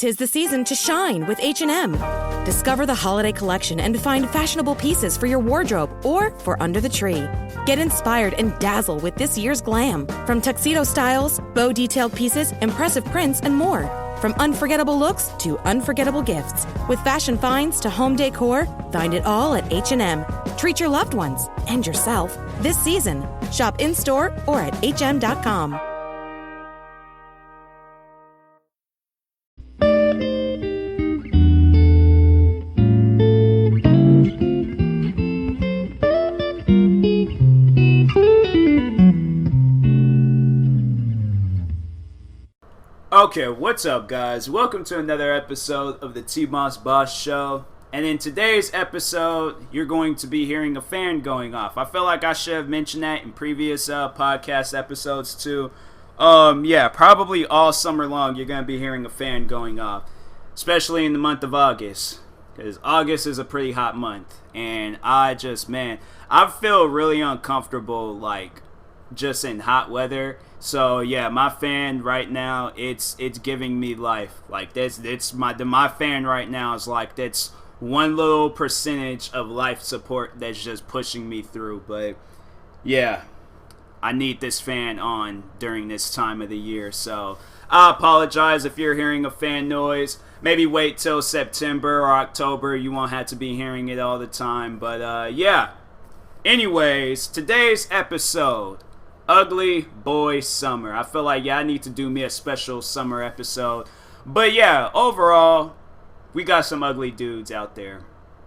'Tis the season to shine with H&M. Discover the holiday collection and find fashionable pieces for your wardrobe or for under the tree. Get inspired and dazzle with this year's glam. From tuxedo styles, bow detailed pieces, impressive prints, and more. From unforgettable looks to unforgettable gifts. With fashion finds to home decor, find it all at H&M. Treat your loved ones and yourself this season. Shop in-store or at hm.com. Okay, what's up guys? Welcome to another episode of the TMossBoss show. And in today's episode, you're going to be hearing a fan going off. I feel like I should have mentioned that in previous podcast episodes too. Yeah, probably all summer long you're going to be hearing a fan going off. Especially in the month of August. Because August is a pretty hot month. And I feel really uncomfortable like just in hot weather. So yeah, my fan right now, it's giving me life. Like my fan right now is like that's one little percentage of life support that's just pushing me through. But yeah, I need this fan on during this time of the year. So I apologize if you're hearing a fan noise. Maybe wait till September or October. You won't have to be hearing it all the time. But yeah. Anyways, today's episode. Ugly Boy Summer. I feel like, I need to do me a special summer episode. But yeah, overall, we got some ugly dudes out there.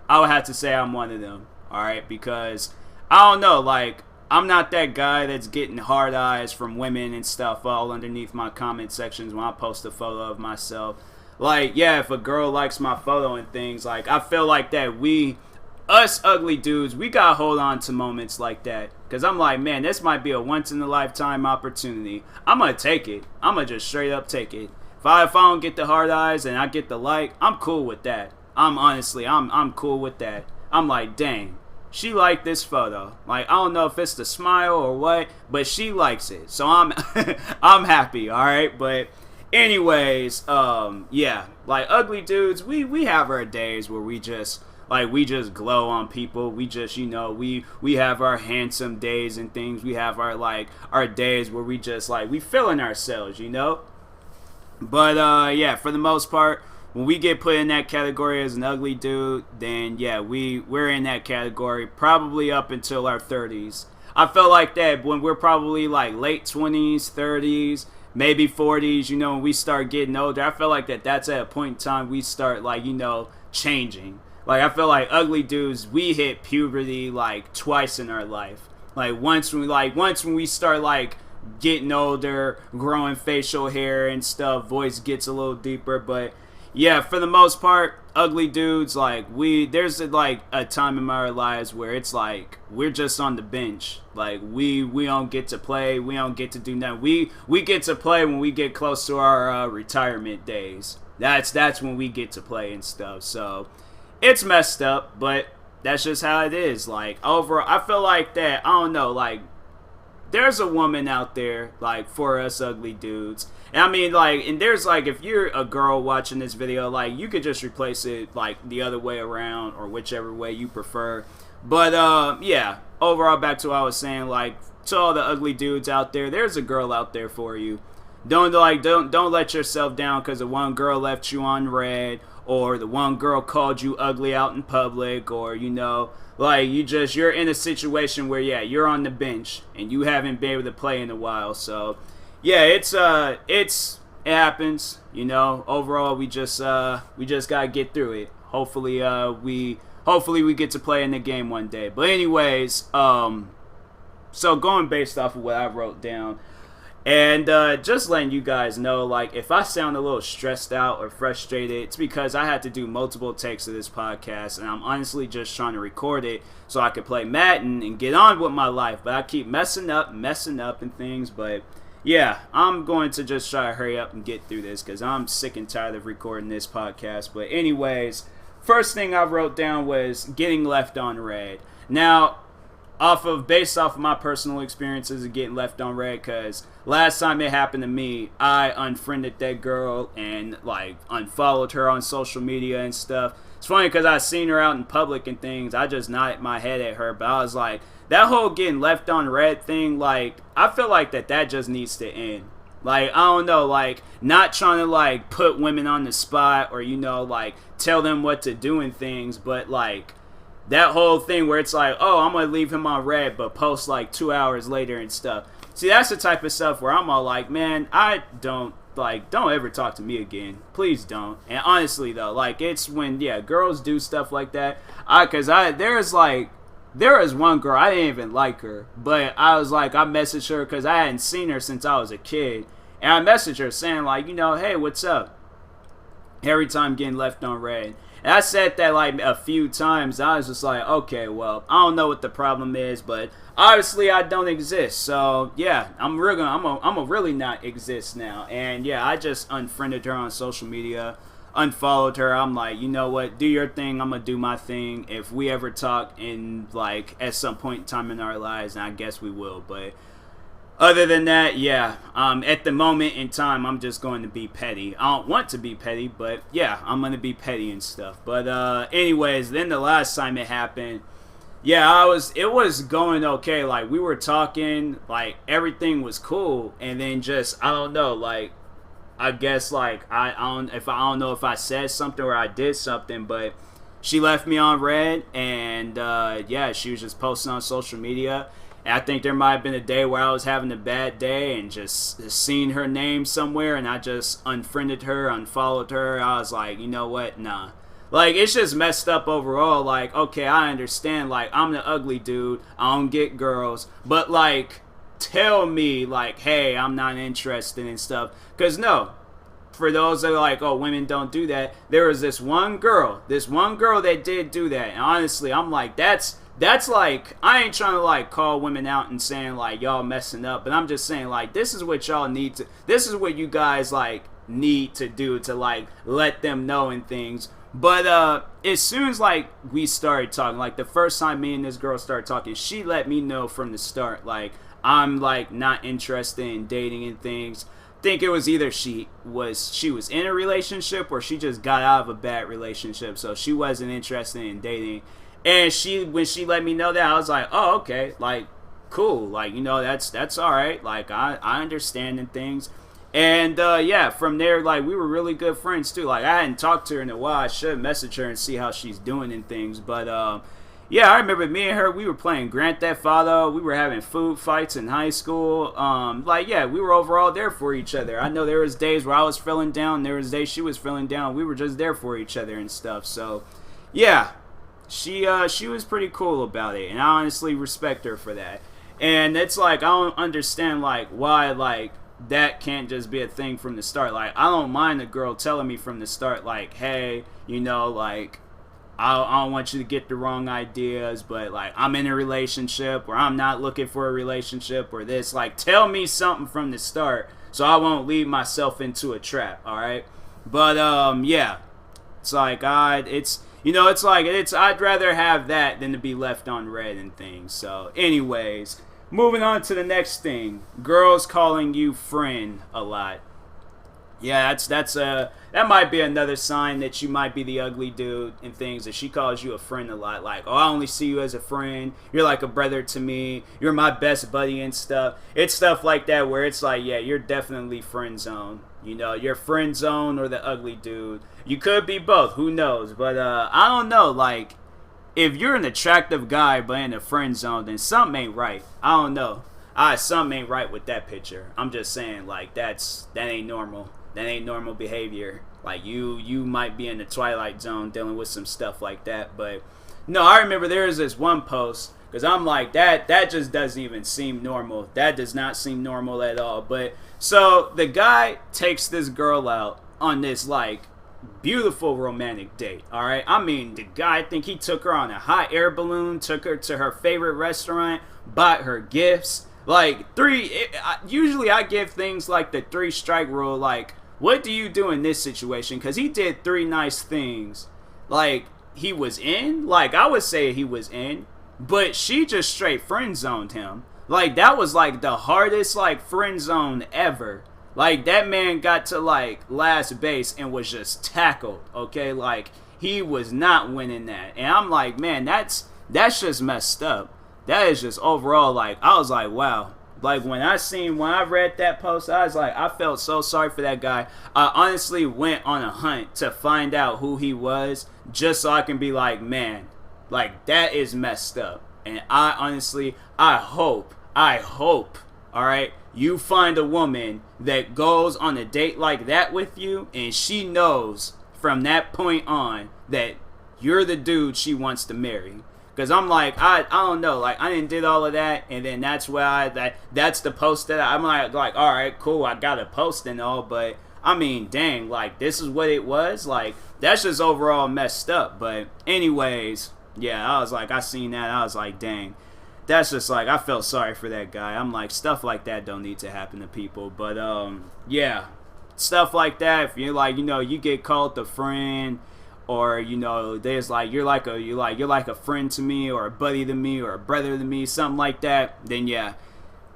I would have to say I'm one of them, alright? Because, I don't know, like, I'm not that guy that's getting hard eyes from women and stuff all underneath my comment sections when I post a photo of myself. Like, yeah, if a girl likes my photo and things, like, I feel like that us ugly dudes, we gotta hold on to moments like that. Because I'm like, man, this might be a once-in-a-lifetime opportunity. I'm going to take it. I'm going to just straight up take it. If I don't get the hard eyes and I get the like, I'm cool with that. I'm cool with that. I'm like, dang, she liked this photo. Like, I don't know if it's the smile or what, but she likes it. So I'm happy, alright? But anyways, yeah, like ugly dudes, we have our days where we just glow on people. We just, we have our handsome days and things. We have our days where we just we feeling ourselves, But yeah, for the most part, when we get put in that category as an ugly dude, then yeah, we're in that category probably up until our 30s. I feel like that when we're probably late 20s, 30s, maybe 40s, when we start getting older, I feel like that's at a point in time we start changing. Like, I feel like ugly dudes, we hit puberty, twice in our life. Once when we start, getting older, growing facial hair and stuff, voice gets a little deeper. But, yeah, for the most part, ugly dudes, there's, a time in our lives where it's, we're just on the bench. We don't get to play. We don't get to do nothing. We get to play when we get close to our retirement days. That's when we get to play and stuff, so... It's messed up, but that's just how it is. Overall, I feel like that, I don't know, there's a woman out there, for us ugly dudes. And I mean, and there's, if you're a girl watching this video, you could just replace it, the other way around, or whichever way you prefer. But, yeah, overall, back to what I was saying, to all the ugly dudes out there, there's a girl out there for you. Don't let yourself down because the one girl left you on red, or the one girl called you ugly out in public, or you're in a situation where you're on the bench and you haven't been able to play in a while. So yeah, it happens, overall we just gotta get through it. Hopefully we get to play in the game one day. But anyways, so going based off of what I wrote down, and just letting you guys know, if I sound a little stressed out or frustrated, it's because I had to do multiple takes of this podcast, and I'm honestly just trying to record it so I could play Madden and get on with my life. But I keep messing up and things. But yeah, I'm going to just try to hurry up and get through this because I'm sick and tired of recording this podcast. But anyways, first thing I wrote down was getting left on red. Now, based off of my personal experiences of getting left on red, because last time it happened to me, I unfriended that girl and like unfollowed her on social media and stuff. It's funny because I seen her out in public and things. I just nodded my head at her, but I was like, that whole getting left on red thing, like, I feel like that just needs to end. Like, I don't know, like, not trying to, like, put women on the spot or, you know, like, tell them what to do and things, but, like, that whole thing where it's like, oh, I'm going to leave him on red, but post, like, 2 hours later and stuff. See, that's the type of stuff where I'm all like, man, don't ever talk to me again. Please don't. And honestly, though, like, it's when, yeah, girls do stuff like that. There was one girl, I didn't even like her, but I was like, I messaged her because I hadn't seen her since I was a kid. And I messaged her saying, like, you know, hey, what's up? Every time getting left on red. And I said that, like, a few times. I was just like, okay, well, I don't know what the problem is, but obviously I don't exist. So, yeah, I'm a really not exist now. And, yeah, I just unfriended her on social media. Unfollowed her. I'm like, you know what, do your thing, I'm gonna do my thing. If we ever talk in, like, at some point in time in our lives, and I guess we will, but other than that, yeah, at the moment in time, I'm just going to be petty. I don't want to be petty, but yeah, I'm gonna be petty and stuff. But anyways, then the last time it happened, yeah, it was going okay. Like, we were talking, like, everything was cool, and then just, I don't know, like, I guess, like, I don't know if I said something or I did something, but she left me on red, and yeah, she was just posting on social media. And I think there might have been a day where I was having a bad day and just seen her name somewhere, and I just unfriended her, unfollowed her. I was like, you know what, nah. Like, it's just messed up overall. Like, okay, I understand, like, I'm the ugly dude, I don't get girls, but, like, tell me, like, hey, I'm not interested in stuff. Because, no, for those that are like, oh, women don't do that, there was this one girl that did do that. And honestly, I'm like, that's like, I ain't trying to, like, call women out and saying, like, y'all messing up, but I'm just saying, like, this is what y'all need to, this is what you guys, like, need to do to, like, let them know and things. But as soon as, like, we started talking, like, the first time me and this girl started talking, she let me know from the start, like, I'm, like, not interested in dating and things. I think it was either she was in a relationship or she just got out of a bad relationship, so she wasn't interested in dating. And when she let me know that, I was like, oh, okay, like, cool, like, you know, that's all right, like, I understand and things. And yeah, from there, like, we were really good friends too. Like, I hadn't talked to her in a while. I should message her and see how she's doing and things, but yeah, I remember me and her, we were playing Grand Theft Auto. We were having food fights in high school. Like, yeah, we were overall there for each other. I know there was days where I was feeling down. There was days she was feeling down. We were just there for each other and stuff. So, yeah, she was pretty cool about it. And I honestly respect her for that. And it's like, I don't understand, like, why, like, that can't just be a thing from the start. Like, I don't mind a girl telling me from the start, like, hey, you know, like, I don't want you to get the wrong ideas, but, like, I'm in a relationship, or I'm not looking for a relationship, or this. Like, tell me something from the start so I won't lead myself into a trap, alright? But, yeah. It's like, I'd rather have that than to be left on red and things. So, anyways, moving on to the next thing. Girls calling you friend a lot. Yeah, that might be another sign that you might be the ugly dude and things, that she calls you a friend a lot. Like, oh, I only see you as a friend. You're like a brother to me. You're my best buddy and stuff. It's stuff like that where it's like, yeah, you're definitely friend zone. You know, you're friend zone or the ugly dude. You could be both. Who knows? But I don't know. Like, if you're an attractive guy but in a friend zone, then something ain't right. I don't know. Something ain't right with that picture. I'm just saying, like, that ain't normal. That ain't normal behavior. Like, you might be in the twilight zone dealing with some stuff like that. But no, I remember there was this one post, because I'm like, that just doesn't even seem normal. That does not seem normal at all. But so the guy takes this girl out on this, like, beautiful romantic date. All right, I mean, the guy, I think he took her on a hot air balloon, took her to her favorite restaurant, bought her gifts. Like, usually I give things like the 3-strike rule. Like, what do you do in this situation? Because he did 3 nice things. Like, he was in. Like, I would say he was in. but she just straight friend zoned him. Like, that was like the hardest like friend zone ever. Like, that man got to like last base and was just tackled, okay? Like, he was not winning that. And I'm like, man, that's just messed up. That is just overall, like, I was like, wow. Like, when I read that post, I was like, I felt so sorry for that guy. I honestly went on a hunt to find out who he was, just so I can be like, man, like, that is messed up. And I hope, alright, you find a woman that goes on a date like that with you, and she knows from that point on that you're the dude she wants to marry. Because I'm like, I don't know, like, I didn't did all of that, and then that's where that's the post that I'm like, all right, cool, I got a post and all, but I mean, dang, like, this is what it was. Like, that's just overall messed up. But anyways, yeah, I was like, I seen that, I was like, dang. That's just like, I felt sorry for that guy. I'm like, stuff like that don't need to happen to people. But yeah, stuff like that. If you're like, you get called a friend, or there's like you're like a friend to me, or a buddy to me, or a brother to me, something like that. Then yeah,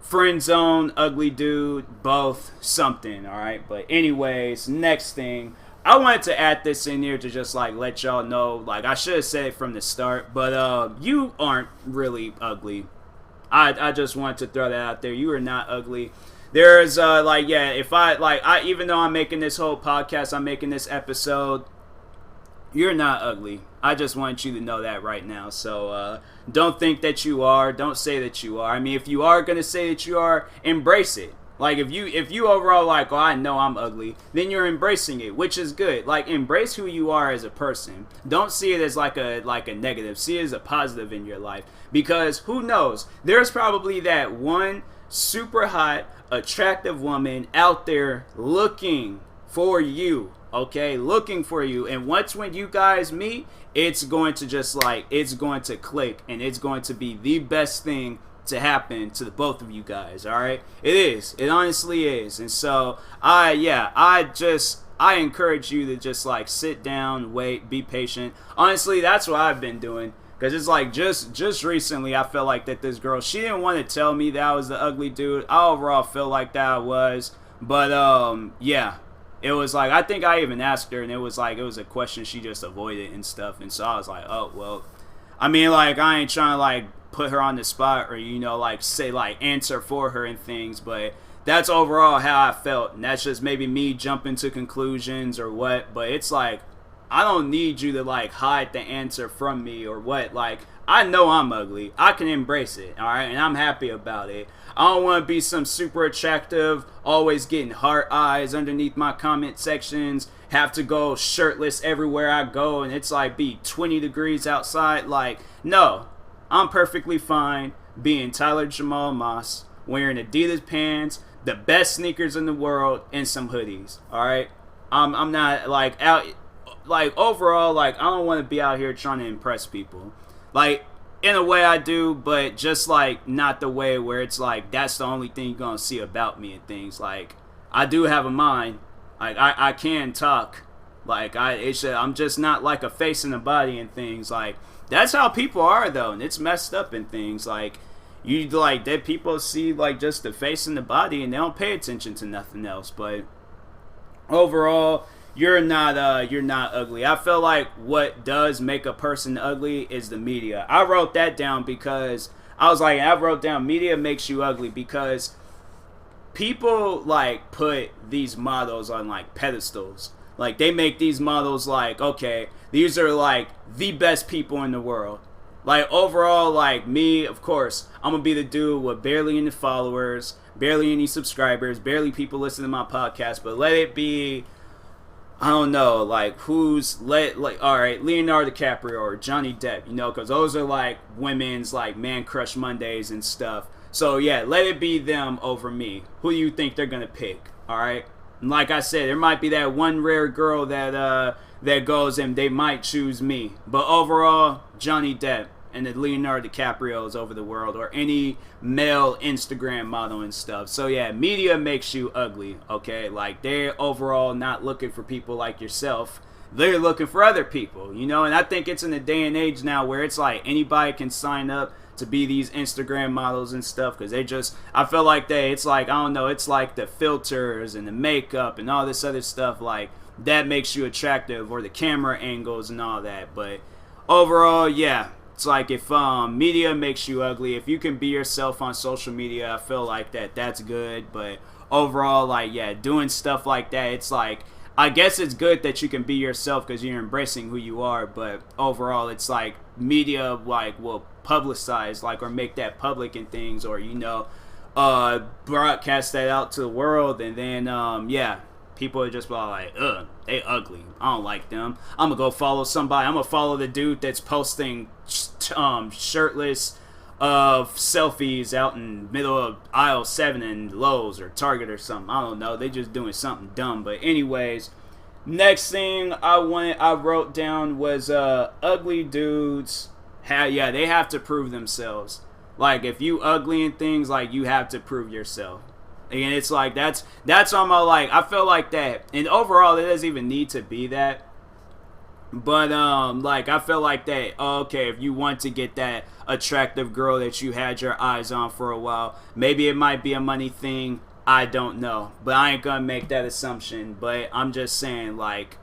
friend zone, ugly dude, both something. All right. But anyways, next thing. I wanted to add this in here to just like let y'all know, like, I should have said it from the start, but you aren't really ugly. I just wanted to throw that out there. You are not ugly. There's even though I'm making this whole podcast, I'm making this episode, you're not ugly. I just want you to know that right now. So don't think that you are. Don't say that you are. I mean, if you are gonna say that you are, embrace it. Like, if you overall like, oh, I know I'm ugly, then you're embracing it, which is good. Like, embrace who you are as a person. Don't see it as like a negative. See it as a positive in your life. Because who knows? There's probably that one super hot, attractive woman out there looking for you. Okay, looking for you. And when you guys meet, it's going to it's going to click, and it's going to be the best thing to happen to the both of you guys. All right, it honestly is. And so I encourage you to just like sit down, wait, be patient. Honestly, that's what I've been doing, because it's like just recently I felt like that this girl, she didn't want to tell me that I was the ugly dude. I overall feel like that I was, but yeah, it was like, I think I even asked her, and it was a question she just avoided and stuff. And so I was like, oh well, I mean, like, I ain't trying to like put her on the spot, or like say like answer for her and things, but that's overall how I felt. And that's just maybe me jumping to conclusions or what, but it's like, I don't need you to like hide the answer from me or what. Like, I know I'm ugly, I can embrace it, all right, and I'm happy about it. I don't want to be some super attractive, always getting heart eyes underneath my comment sections, have to go shirtless everywhere I go, and it's like be 20 degrees outside. Like, no, I'm perfectly fine being Tyler Jamal Moss, wearing Adidas pants, the best sneakers in the world, and some hoodies. All right, I'm not like out. Like, overall, like, I don't want to be out here trying to impress people. Like, in a way I do, but just like not the way where it's like that's the only thing you're gonna see about me and things. Like, I do have a mind. Like, I can talk. Like, I'm just not like a face and a body and things. Like, that's how people are though, and it's messed up and things. Like, you like that people see like just the face and the body, and they don't pay attention to nothing else. But overall, you're not ugly. I feel like what does make a person ugly is the media. I wrote that down because I wrote down media makes you ugly, because people like put these models on like pedestals. Like, they make these models like, okay, these are like the best people in the world. Like, overall, like me, of course, I'm gonna be the dude with barely any followers, barely any subscribers, barely people listen to my podcast, but let it be, I don't know, like, alright, Leonardo DiCaprio or Johnny Depp, because those are like women's like man crush Mondays and stuff. So yeah, let it be them over me. Who do you think they're gonna pick? Alright, and like I said, there might be that one rare girl that goes and they might choose me, but overall, Johnny Depp. and the Leonardo DiCaprios over the world, or any male Instagram model and stuff. So yeah, media makes you ugly, okay? Like, they're overall not looking for people like yourself. They're looking for other people, you know? And I think it's in a day and age now where it's like anybody can sign up to be these Instagram models and stuff, because they just, I feel like it's like, I don't know, it's like the filters and the makeup and all this other stuff, like, that makes you attractive, or the camera angles and all that. But overall, yeah, it's like, if media makes you ugly, if you can be yourself on social media, I feel like that's good. But overall, like, yeah, doing stuff like that, it's like, I guess it's good that you can be yourself because you're embracing who you are, but overall, it's like media, like, will publicize, like, or make that public and things, or, you know, broadcast that out to the world, and then yeah, people are just like, ugh, they ugly, I don't like them, I'm gonna go follow somebody, I'm gonna follow the dude that's posting shirtless selfies out in middle of aisle 7 in Lowe's or Target or something. I don't know, they just doing something dumb. But anyways, next thing I wrote down was ugly dudes, they have to prove themselves. Like, if you ugly and things, like, you have to prove yourself. And it's like, that's on my, like, I feel like that. And overall, it doesn't even need to be that. But, like, I feel like that, okay, if you want to get that attractive girl that you had your eyes on for a while, maybe it might be a money thing, I don't know. But I ain't gonna make that assumption. But I'm just saying, like,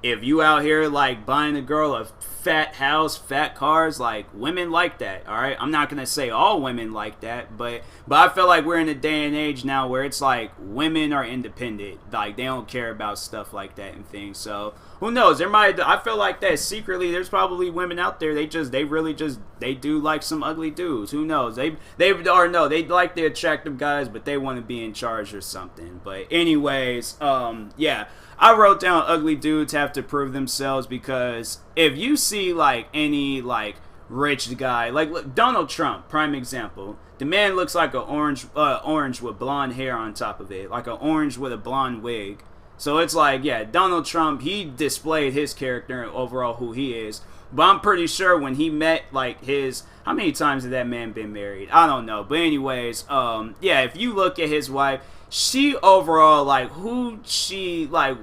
if you out here, like, buying a girl a fat house, fat cars, like, women like that, alright? I'm not gonna say all women like that, but I feel like we're in a day and age now where it's like, women are independent. Like, they don't care about stuff like that and things. So, who knows? I feel like that secretly, there's probably women out there, they do like some ugly dudes. Who knows? They like the attractive guys, but they want to be in charge or something. But anyways, yeah, I wrote down ugly dudes have to prove themselves, because if you see, like, any, like, rich guy, like, look, Donald Trump, prime example. The man looks like an orange with blonde hair on top of it, like an orange with a blonde wig. So it's like, yeah, Donald Trump, he displayed his character and overall who he is. But I'm pretty sure when he met, like, how many times has that man been married? I don't know. But anyways, yeah, if you look at his wife, she overall, like, who she, like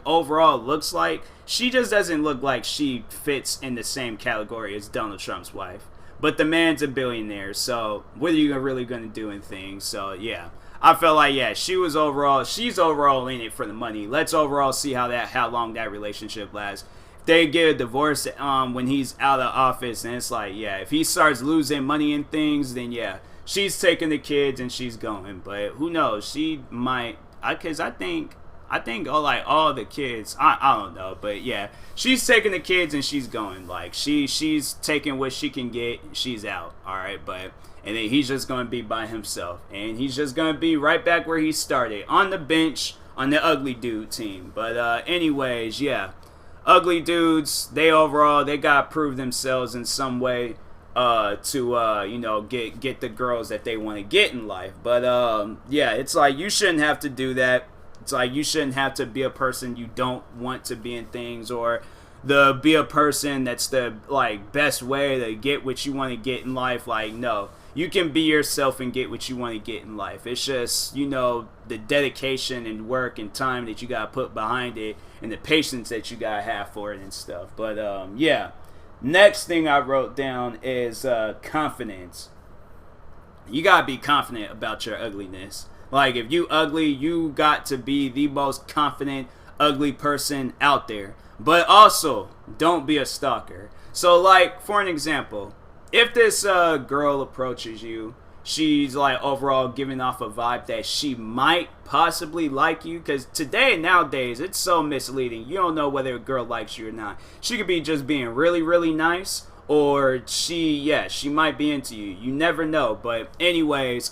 overall looks like, she just doesn't look like she fits in the same category as Donald Trump's wife. But the man's a billionaire, so what are you really going to do in things? So, yeah. I felt like, yeah, she's overall in it for the money. Let's overall see how long that relationship lasts. If they get a divorce when he's out of office, and it's like, yeah, if he starts losing money and things, then yeah, she's taking the kids and she's going. But who knows? She might, because I think all the kids, I don't know, but yeah, she's taking the kids and she's going. Like, she's taking what she can get, she's out. All right, and then he's just going to be by himself, and he's just going to be right back where he started, on the bench on the ugly dude team. But anyways, yeah, ugly dudes, they got to prove themselves in some way to you know, get the girls that they want to get in life. But yeah, it's like, you shouldn't have to do that. It's like, you shouldn't have to be a person you don't want to be in things, or be a person that's the, like, best way to get what you want to get in life. Like, no, you can be yourself and get what you want to get in life. It's just, you know, the dedication and work and time that you gotta put behind it, and the patience that you gotta have for it and stuff. But yeah, next thing I wrote down is confidence. You gotta be confident about your ugliness. Like, if you ugly, you got to be the most confident ugly person out there. But also, don't be a stalker. So, like, for an example, if this girl approaches you, she's, like, overall giving off a vibe that she might possibly like you. Because nowadays, it's so misleading. You don't know whether a girl likes you or not. She could be just being really, really nice, or she might be into you. You never know. But anyways,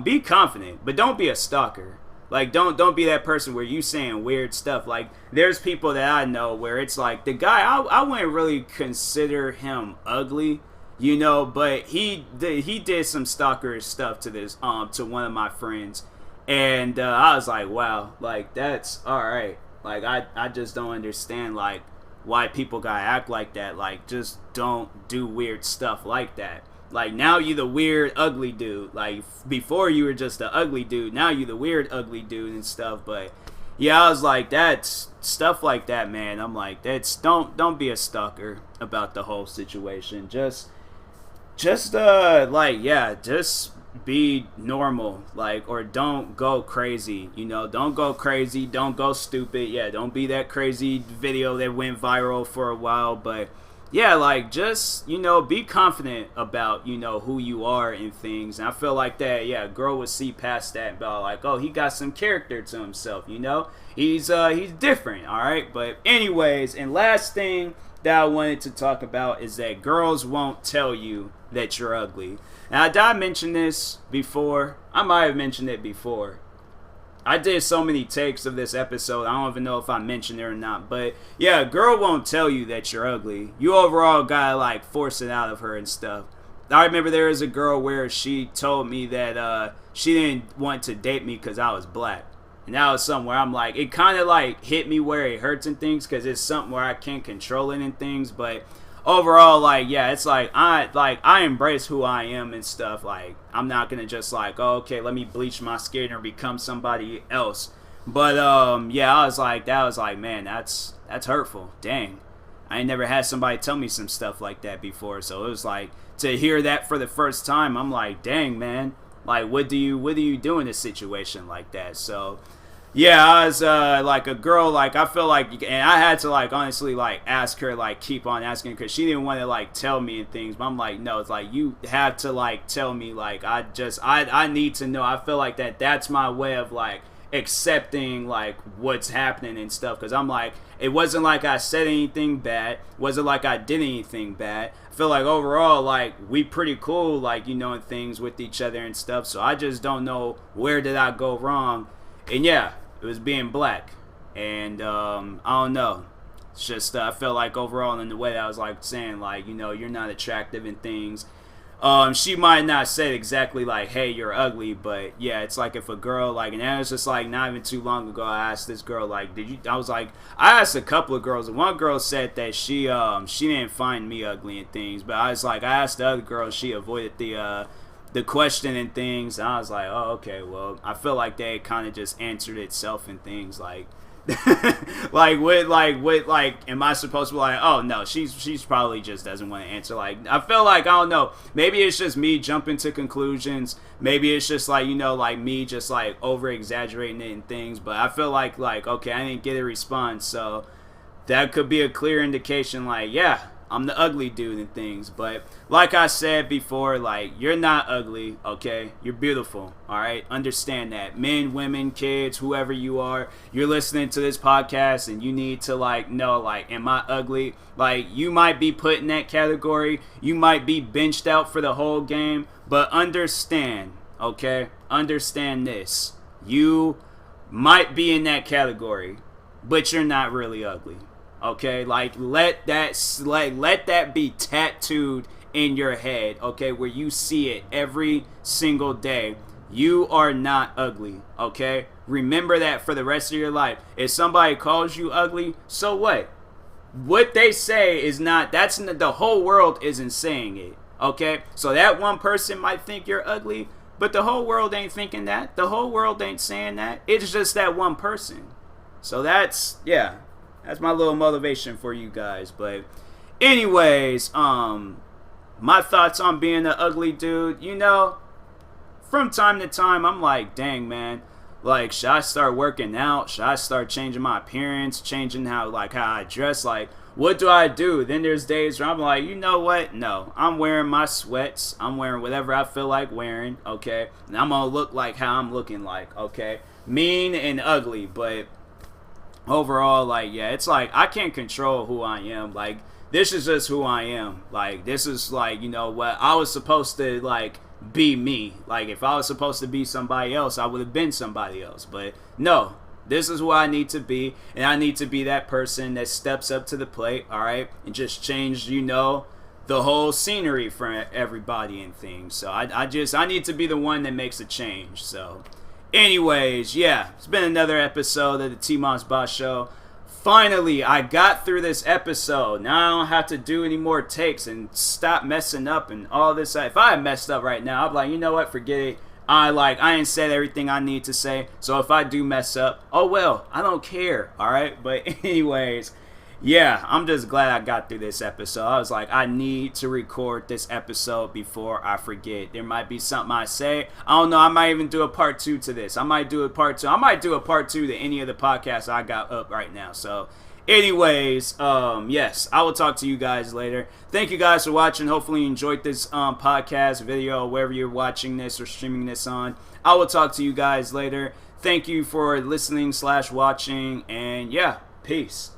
be confident, but don't be a stalker. Like, don't be that person where you saying weird stuff. Like, there's people that I know where it's like, the guy, I wouldn't really consider him ugly, you know, but he did some stalkerish stuff to this to one of my friends, and I was like, wow, like, that's all right. Like, I just don't understand, like, why people gotta act like that. Like, just don't do weird stuff like that. Like, now you the weird, ugly dude. Like, before you were just the ugly dude. Now you the weird, ugly dude and stuff. But, yeah, I was like, that's stuff like that, man. I'm like, don't be a stalker about the whole situation. Just be normal, like, or don't go crazy, don't go crazy, don't go stupid, don't be that crazy video that went viral for a while, but yeah, like, just, be confident about, who you are and things, and I feel like that, a girl would see past that and be like, oh, he got some character to himself, he's different, alright, but anyways, and last thing that I wanted to talk about is that girls won't tell you that you're ugly. Now, did I mention this before? I might have mentioned it before. I did so many takes of this episode, I don't even know if I mentioned it or not. But, yeah, a girl won't tell you that you're ugly. You overall gotta, like, force it out of her and stuff. I remember there was a girl where she told me that she didn't want to date me because I was black. And that was something where I'm like, it kind of, like, hit me where it hurts and things because it's something where I can't control it and things, but overall, like, yeah, it's like I embrace who I am and stuff. Like, I'm not gonna just like, oh, okay, let me bleach my skin or become somebody else. But yeah, I was like, man, that's hurtful. Dang, I ain't never had somebody tell me some stuff like that before. So it was like, to hear that for the first time, I'm like, dang, man, like, what do you do in a situation like that? So yeah, I was like a girl, like, I feel like, and I had to, like, honestly, like, ask her, like, keep on asking, because she didn't want to, like, tell me and things, but I'm like, no, it's like, you have to, like, tell me, like, I need to know. I feel like that's my way of, like, accepting, like, what's happening and stuff, because I'm like, it wasn't like I said anything bad, wasn't like I did anything bad. I feel like overall, like, we pretty cool, like, and things with each other and stuff, so I just don't know where did I go wrong. And yeah, it was being black, and I don't know. It's just I felt like overall in the way that I was like saying, like, you're not attractive and things. She might not say exactly like, hey, you're ugly, but yeah, it's like if a girl, like, and that was just like not even too long ago, I asked this girl, like, I asked a couple of girls, and one girl said that she didn't find me ugly and things, but I was like, I asked the other girl, she avoided the question and things, and I was like, oh, okay, well, I feel like they kind of just answered itself and things, like, am I supposed to be like, oh, no, she's probably just doesn't want to answer, like, I feel like, I don't know, maybe it's just me jumping to conclusions, maybe it's just, like, like, me just, like, over-exaggerating it and things, but I feel like, okay, I didn't get a response, so that could be a clear indication, like, yeah, I'm the ugly dude and things, but like I said before, like, you're not ugly, okay? You're beautiful, alright? Understand that. Men, women, kids, whoever you are, you're listening to this podcast and you need to, like, know, like, am I ugly? Like, you might be put in that category, you might be benched out for the whole game, but understand, okay? Understand this. You might be in that category, but you're not really ugly. Okay, like, let that be tattooed in your head, okay, where you see it every single day. You are not ugly, okay? Remember that for the rest of your life. If somebody calls you ugly, so what? What they say is not, the whole world isn't saying it, okay? So that one person might think you're ugly, but the whole world ain't thinking that. The whole world ain't saying that. It's just that one person. So that's my little motivation for you guys. But anyways, my thoughts on being an ugly dude, from time to time, I'm like, dang, man, like, should I start working out? Should I start changing my appearance, changing how I dress? Like, what do I do? Then there's days where I'm like, you know what? No, I'm wearing my sweats. I'm wearing whatever I feel like wearing, okay? And I'm going to look like how I'm looking like, okay? Mean and ugly, but overall, like, yeah, it's like, I can't control who I am. Like, this is just who I am. Like, this is, like, what I was supposed to, like, be me. Like, if I was supposed to be somebody else, I would have been somebody else. But no, this is who I need to be, and I need to be that person that steps up to the plate, alright, and just change, the whole scenery for everybody and things. So I need to be the one that makes a change. So anyways, yeah, it's been another episode of the TMossBoss Show. finally, I got through this episode. Now I don't have to do any more takes and stop messing up and all this. If I had messed up right now, I'd be like, you know what, forget it. I ain't said everything I need to say. So if I do mess up, oh well, I don't care. All right. But anyways, yeah, I'm just glad I got through this episode. I was like, I need to record this episode before I forget. There might be something I say. I don't know. I might even do a part 2 to this. I might do a part 2 to any of the podcasts I got up right now. So anyways, yes, I will talk to you guys later. Thank you guys for watching. Hopefully you enjoyed this podcast, video, wherever you're watching this or streaming this on. I will talk to you guys later. Thank you for listening / watching. And yeah, peace.